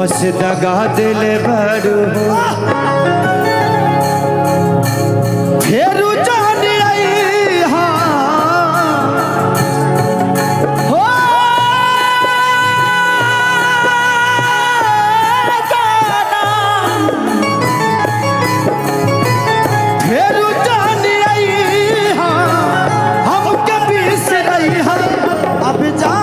बस दगा दिल बड़ू फेरू जान आई हो फेरू जान आई हम कभी से रही अब जा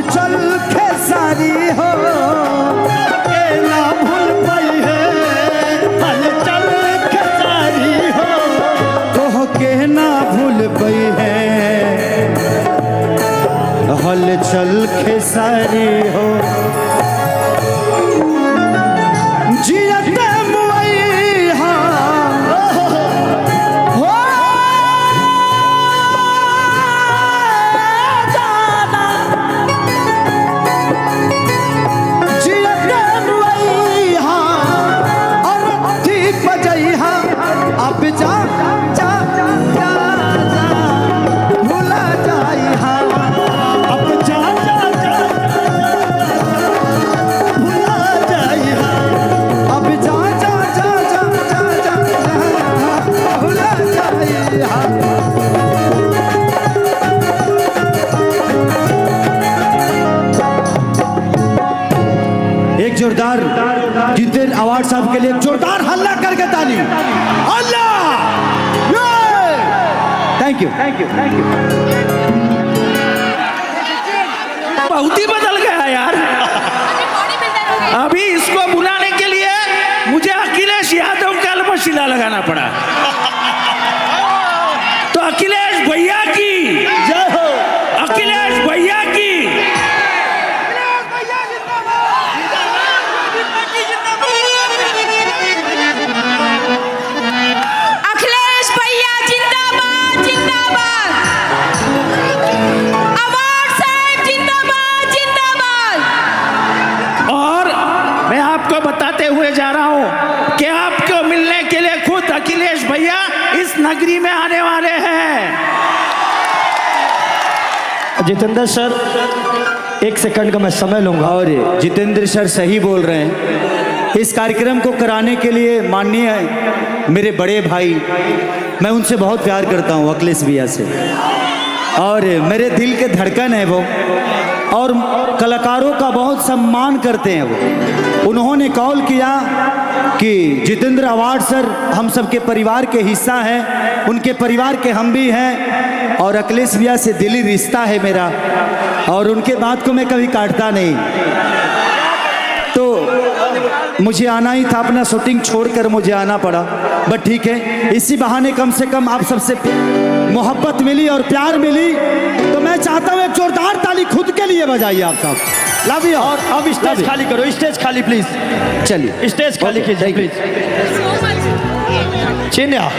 चल खेसारी हो के ना भूल पाई है हल चल खेसारी हो तो के ना भूल पाई है हल चल खेसारी हो जियते मुई हा अब जा जा जा जा भूला जाई अब जा जा जा भूला जाई अब जा जा जा जा जा जा भूला जाई एक जोरदार जितेंद्र अवार्ड साहब के लिए एक जोरदार हल्ला करके ताली। Allah thank you thank you thank you. बहुत ही बदल गया यार। अभी इसको बुलाने के लिए मुझे अखिलेश यादव का अलमशीला लगाना पड़ा। तो अखिलेश भैया की जय हो, अखिलेश भैया की। बताते हुए जा रहा हूं कि आपको मिलने के लिए खुद अखिलेश भैया इस नगरी में आने वाले हैं। जितेंद्र सर एक सेकंड का मैं समय लूंगा। और जितेंद्र सर सही बोल रहे हैं। इस कार्यक्रम को कराने के लिए माननीय मेरे बड़े भाई, मैं उनसे बहुत प्यार करता हूं, अखिलेश भैया से, और मेरे दिल के धड़कन है वो, और कलाकारों का बहुत सम्मान करते हैं वो। उन्होंने कॉल किया कि जितेंद्र अवार्ड सर हम सबके परिवार के हिस्सा हैं, उनके परिवार के हम भी हैं, और अखिलेश भैया से दिली रिश्ता है मेरा, और उनके बात को मैं कभी काटता नहीं। तो मुझे आना ही था, अपना शूटिंग छोड़कर मुझे आना पड़ा, बट ठीक है, इसी बहाने कम से कम आप सबसे मोहब्बत मिली और प्यार मिली, तो मैं चाहता हूँ एक जोरदार ताली खुद के लिए बजाइए आप सब। Love you. और अब स्टेज खाली करो, स्टेज खाली प्लीज। चलिए स्टेज खाली कीजिए प्लीज। चिन्या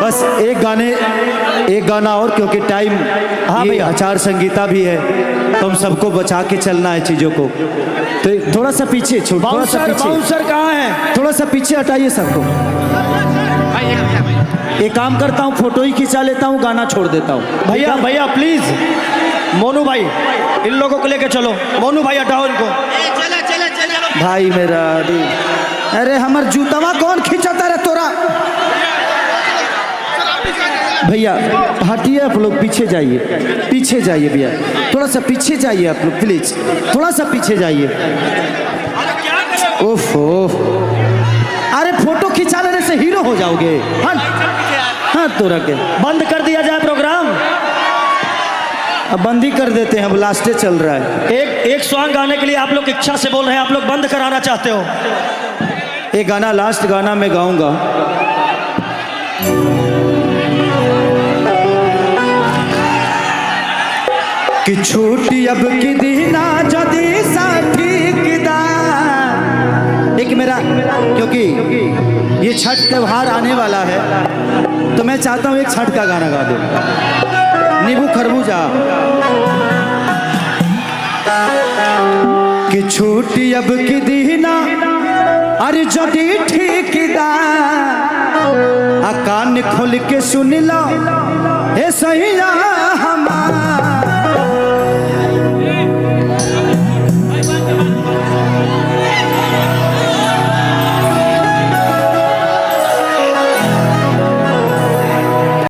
बस एक गाना और, क्योंकि टाइम, हाँ ये भैया, आचार संहिता भी है, तो हम सबको बचा के चलना है चीजों को। तो थोड़ा सा पीछे छोड़, थोड़ा सा पीछे। बाउंसर कहाँ है? थोड़ा सा पीछे हटाइए सबको। एक काम करता हूँ, फोटो ही खिंचा लेता हूँ, गाना छोड़ देता हूँ। भैया भैया प्लीज मोनू भाई इन लोगों को लेके चलो। मोनू भाई हटाओ इनको। भाई मेरा अरे हमर जूतवा कौन खींचता रे तोरा। भैया हटिए, आप लोग पीछे जाइए, पीछे जाइए भैया, थोड़ा सा पीछे जाइए आप लोग प्लीज, थोड़ा सा पीछे जाइए। ओफो, अरे फोटो खिंचा लेने से हीरो हो जाओगे। हाँ तोरा के बंद कर दिया जाए प्रोग्राम। अब बंद ही कर देते हैं, अब लास्टे चल रहा है। एक सॉन्ग गाने के लिए आप लोग इच्छा से बोल रहे हैं, आप लोग बंद कराना चाहते हो। ये गाना लास्ट गाना मैं गाऊंगा। कि छूटी अब की दीना जदी साथी किदा। एक मेरा, क्योंकि ये छठ त्योहार आने वाला है तो मैं चाहता हूँ एक छठ का गाना गा दो। नींबू खरबूजा। कि छूटी अब की दीना अरे जदी ठीक दा। कान खोल के सुन लो